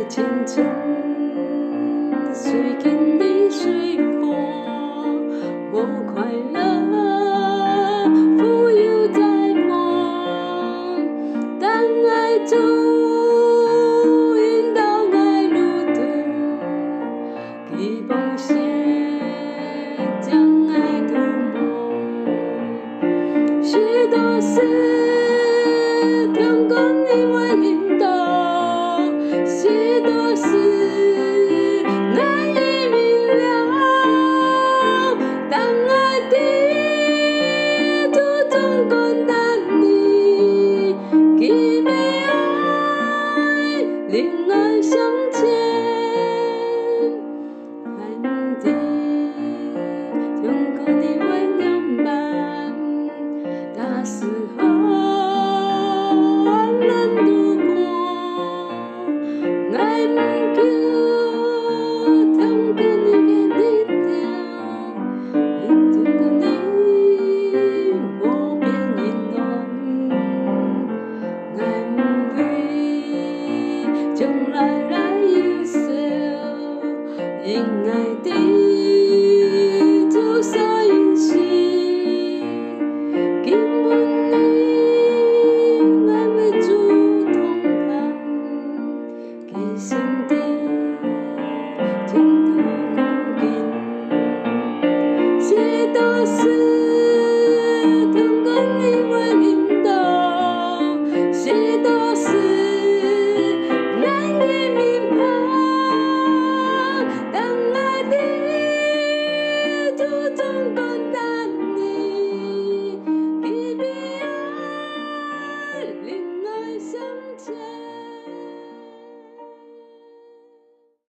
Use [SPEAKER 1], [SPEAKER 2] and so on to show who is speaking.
[SPEAKER 1] 青春随经历随风，我快乐浮游在风，当爱注引导爱路途，希望线将爱涂抹，许多事通过你我引导，许多事难以明了，当爱的途中困难你，给被爱令爱向前，爱的通过你温柔般，大时候能度过，爱不够通过你的力量，通过你我变英勇，爱不会将来。